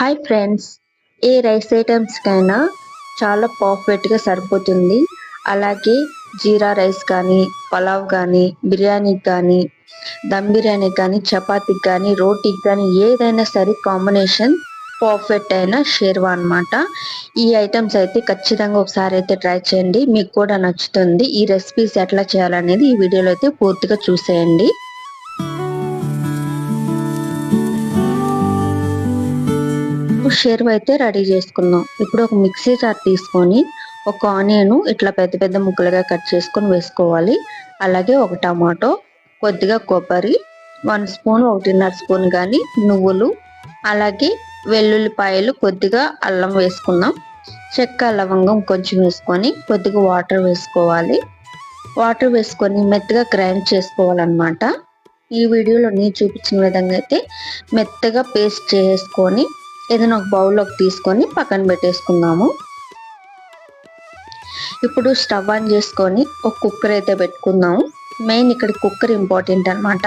Hi friends, ఏ rice ఐటమ్స్కైనా చాలా పర్ఫెక్ట్గా సరిపోతుంది. అలాగే జీరా రైస్ కానీ, పలావ్ కానీ, బిర్యానీకి కానీ, దమ్ బిర్యానీకి కానీ, చపాతీకి కానీ, రోటీకి కానీ ఏదైనా సరే కాంబినేషన్ పర్ఫెక్ట్ అయిన షేర్వా అనమాట. ఈ ఐటమ్స్ అయితే ఖచ్చితంగా ఒకసారి అయితే ట్రై చేయండి, మీకు కూడా నచ్చుతుంది. ఈ రెసిపీస్ ఎట్లా చేయాలనేది ఈ వీడియోలో అయితే పూర్తిగా చూసేయండి. షేర్వా అయితే రెడీ చేసుకుందాం. ఇప్పుడు ఒక మిక్సీ జార్ తీసుకొని ఒక ఆనియన్ ఇట్లా పెద్ద పెద్ద ముక్కలుగా కట్ చేసుకొని వేసుకోవాలి. అలాగే ఒక టమాటో, కొద్దిగా కొబ్బరి, 1 స్పూన్ 1.5 స్పూన్ కానీ నువ్వులు, అలాగే వెల్లుల్లిపాయలు, కొద్దిగా అల్లం వేసుకుందాం. చెక్క లవంగం కొంచెం వేసుకొని కొద్దిగా వాటర్ వేసుకోవాలి. వాటర్ వేసుకొని మెత్తగా గ్రైండ్ చేసుకోవాలన్నమాట. ఈ వీడియోలో నేను చూపించిన విధంగా అయితే మెత్తగా పేస్ట్ చేసుకొని ఏదైనా ఒక బౌల్లోకి తీసుకొని పక్కన పెట్టేసుకుందాము. ఇప్పుడు స్టవ్ ఆన్ చేసుకొని ఒక కుక్కర్ అయితే పెట్టుకుందాము. మెయిన్ ఇక్కడ కుక్కర్ ఇంపార్టెంట్ అనమాట.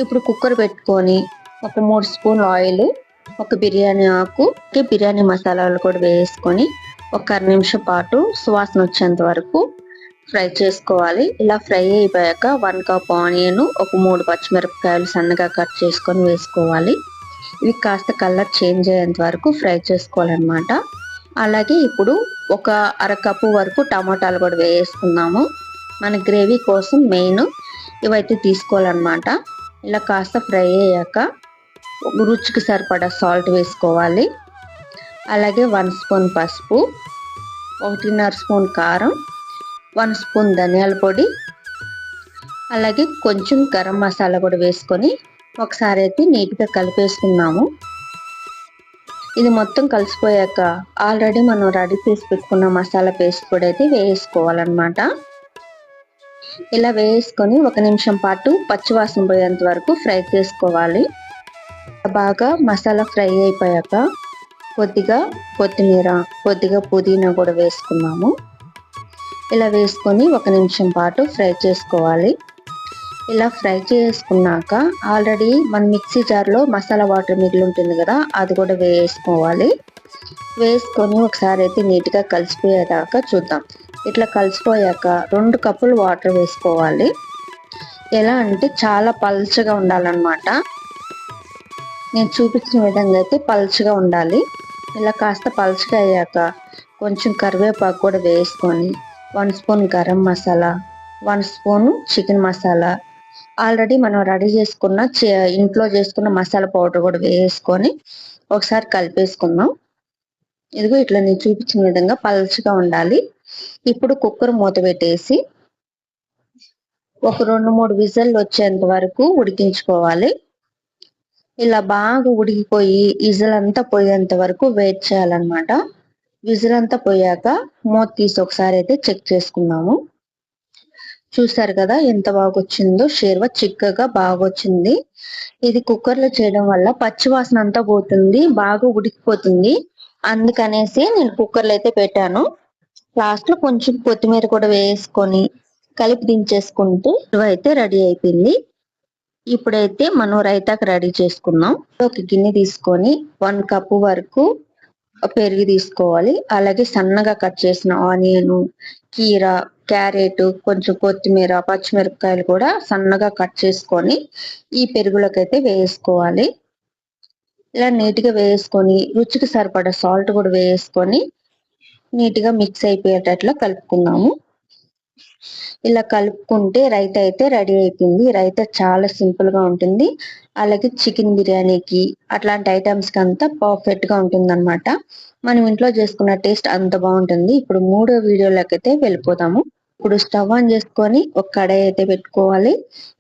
ఇప్పుడు కుక్కర్ పెట్టుకొని ఒక 3 స్పూన్ల ఆయిల్, ఒక బిర్యానీ ఆకు, బిర్యానీ మసాలాలు కూడా వేసుకొని ఒక 1 నిమిషం పాటు సువాసన వచ్చేంత వరకు ఫ్రై చేసుకోవాలి. ఇలా ఫ్రై అయిపోయాక 1 కప్ ఆనియన్, ఒక 3 పచ్చిమిరపకాయలు సన్నగా కట్ చేసుకొని వేసుకోవాలి. ఇవి కాస్త కలర్ చేంజ్ అయ్యేంత వరకు ఫ్రై చేసుకోవాలన్నమాట. అలాగే ఇప్పుడు ఒక 1/2 కప్పు వరకు టమాటాలు కూడా వేసుకుందాము. మన గ్రేవీ కోసం మెయిన్ ఇవైతే తీసుకోవాలన్నమాట. ఇలా కాస్త ఫ్రై అయ్యాక రుచికి సరిపడా సాల్ట్ వేసుకోవాలి. అలాగే 1 స్పూన్ పసుపు, 1.5 స్పూన్ కారం, 1 స్పూన్ ధనియాల పొడి, అలాగే కొంచెం గరం మసాలా కూడా వేసుకొని ఒకసారి అయితే నీట్గా కలిపేసుకుందాము. ఇది మొత్తం కలిసిపోయాక ఆల్రెడీ మనం రెడీ చేసి పెట్టుకున్న మసాలా పేస్ట్ కూడా అయితే వేసుకోవాలన్నమాట. ఇలా వేసుకొని 1 నిమిషం పాటు పచ్చివాసన పోయేంత వరకు ఫ్రై చేసుకోవాలి. బాగా మసాలా ఫ్రై అయిపోయాక కొద్దిగా కొత్తిమీర, కొద్దిగా పుదీనా కూడా వేసుకున్నాము. ఇలా వేసుకొని 1 నిమిషం పాటు ఫ్రై చేసుకోవాలి. ఇలా ఫ్రై చేసుకున్నాక ఆల్రెడీ మన మిక్సీ జార్లో మసాలా వాటర్ మిగిలి ఉంటుంది కదా, అది కూడా వేసుకోవాలి. వేసుకొని ఒకసారి అయితే నీట్గా కలిసిపోయేదాకా చూద్దాం. ఇట్లా కలిసిపోయాక 2 కప్పులు వాటర్ వేసుకోవాలి. ఎలా అంటే చాలా పల్చగా ఉండాలన్నమాట. నేను చూపించిన విధంగా అయితే పల్చగా ఉండాలి. ఇలా కాస్త పల్చగా అయ్యాక కొంచెం కరివేపాకు కూడా వేసుకొని 1 spoon garam masala, 1 spoon chicken masala, already మనం రెడీ చేసుకున్న ఇంట్లో చేసుకున్న మసాలా పౌడర్ కూడా వేసుకొని ఒకసారి కలిపేసుకుందాం. ఇదిగో ఇట్లా నేను చూపించిన విధంగా పల్చగా ఉండాలి. ఇప్పుడు కుక్కర్ మూత పెట్టేసి ఒక 2-3 విజిల్ వచ్చేంత వరకు ఉడికించుకోవాలి. ఇలా బాగా ఉడికిపోయి విజిల్ అంతా పోయేంత వరకు వెయిట్ చేయాలన్నమాట. విజిల్ అంతా పోయాక మూత తీసి ఒకసారి అయితే చెక్ చేసుకుందాము. చూసారు కదా ఎంత బాగా వచ్చిందో. షేర్వా చిక్కగా బాగా వచ్చింది. ఇది కుక్కర్లో చేయడం వల్ల పచ్చి వాసన అంతా పోతుంది, బాగా ఉడికిపోతుంది. అందుకనేసి నేను కుక్కర్లో అయితే పెట్టాను. లాస్ట్ లో కొంచెం కొత్తిమీర కూడా వేసుకొని కలిపి దించేసుకుంటూ అయితే రెడీ అయిపోయింది. ఇప్పుడైతే మనం రైతాకు రెడీ చేసుకున్నాం. ఒక గిన్నె తీసుకొని 1 కప్పు వరకు పెరుగు తీసుకోవాలి. అలాగే సన్నగా కట్ చేసిన ఆనియన్, కీర, క్యారెట్, కొంచెం కొత్తిమీర, పచ్చిమిరపకాయలు కూడా సన్నగా కట్ చేసుకొని ఈ పెరుగులోకి అయితే వేసుకోవాలి. ఇలా నీట్గా వేసుకొని రుచికి సరిపడా సాల్ట్ కూడా వేసుకొని నీట్గా మిక్స్ అయిపోయేటట్లు కలుపుకుందాము. ఇలా కలుపుకుంటే రైతా అయితే రెడీ అయిపోయింది. రైతా చాలా సింపుల్ గా ఉంటుంది. అలాగే చికెన్ బిర్యానీకి అట్లాంటి ఐటమ్స్ కి అంతా పర్ఫెక్ట్ గా ఉంటుంది అనమాట. మనం ఇంట్లో చేసుకున్న టేస్ట్ అంత బాగుంటుంది. ఇప్పుడు 3వ వీడియోలోకి అయితే వెళ్ళిపోతాము. ఇప్పుడు స్టవ్ ఆన్ చేసుకొని ఒక కడాయి అయితే పెట్టుకోవాలి.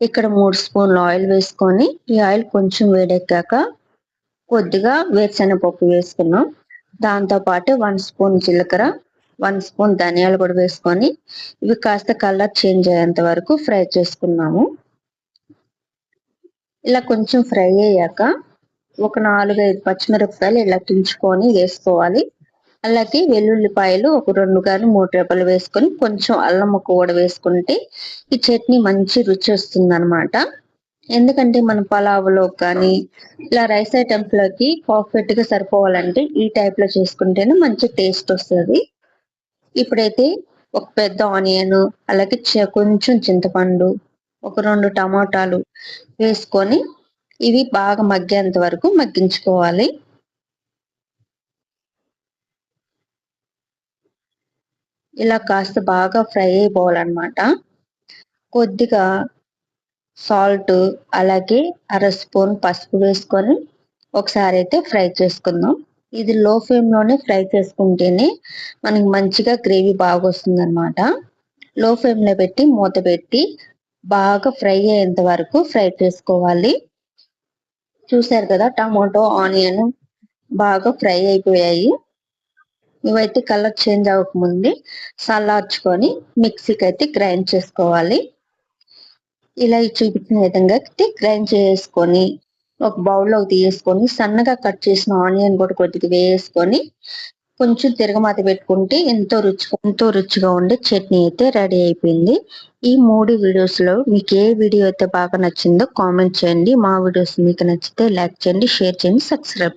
ఇక్కడ 3 స్పూన్ల ఆయిల్ వేసుకొని ఈ ఆయిల్ కొంచెం వేడెక్కాక కొద్దిగా వేరుశనగపప్పు వేసుకున్నాం. దాంతో పాటు 1 స్పూన్ జీలకర్ర, 1 స్పూన్ ధనియాలు కూడా వేసుకొని ఇవి కాస్త కలర్ చేంజ్ అయ్యేంత వరకు ఫ్రై చేసుకున్నాము. ఇలా కొంచెం ఫ్రై అయ్యాక ఒక 4-5 పచ్చిమిరపకాయలు ఇలా తుంచుకొని వేసుకోవాలి. అలాగే వెల్లుల్లిపాయలు ఒక 2 కానీ 3 రెబ్బలు వేసుకొని కొంచెం అల్లం ముక్క కూడా వేసుకుంటే ఈ చట్నీ మంచి రుచి వస్తుంది అనమాట. ఎందుకంటే మన పలావులో కానీ ఇలా రైస్ ఐటమ్స్ లోకి పర్ఫెక్ట్ గా సరిపోవాలంటే ఈ టైప్ లో చేసుకుంటేనే మంచి టేస్ట్ వస్తుంది. ఇప్పుడైతే ఒక పెద్ద ఆనియన్, అలాగే కొంచెం చింతపండు, ఒక 2 టమాటాలు వేసుకొని ఇవి బాగా మగ్గేంత వరకు మగ్గించుకోవాలి. ఇలా కాస్త బాగా ఫ్రై అయిపోవాలన్నమాట. కొద్దిగా సాల్ట్, అలాగే అర స్పూన్ పసుపు వేసుకొని ఒకసారి అయితే ఫ్రై చేసుకుందాం. ఇది లో ఫ్లేమ్ లోనే ఫ్రై చేసుకుంటేనే మనకి మంచిగా గ్రేవీ బాగా వస్తుంది అనమాట. లో ఫ్లేమ్ లో పెట్టి మూత పెట్టి బాగా ఫ్రై అయ్యేంత వరకు ఫ్రై చేసుకోవాలి. చూసారు కదా, టమాటో ఆనియన్ బాగా ఫ్రై అయిపోయాయి. ఇవైతే కలర్ చేంజ్ అవ్వకముందే చల్లార్చుకొని మిక్సీకి అయితే గ్రైండ్ చేసుకోవాలి. ఇలా చూపించిన విధంగా గ్రైండ్ చేసుకొని ఒక బౌల్లోకి తీసుకొని సన్నగా కట్ చేసిన ఆనియన్ కూడా కొద్దిగా వేసుకొని కొంచెం తిరగమాత పెట్టుకుంటే ఎంతో రుచిగా ఉండే చట్నీ అయితే రెడీ అయిపోయింది. ఈ 3 వీడియోస్ లో మీకు ఏ వీడియో అయితే బాగా నచ్చిందో కామెంట్ చేయండి. మా వీడియోస్ మీకు నచ్చితే లైక్ చేయండి, షేర్ చేయండి, సబ్స్క్రైబ్ చేయండి.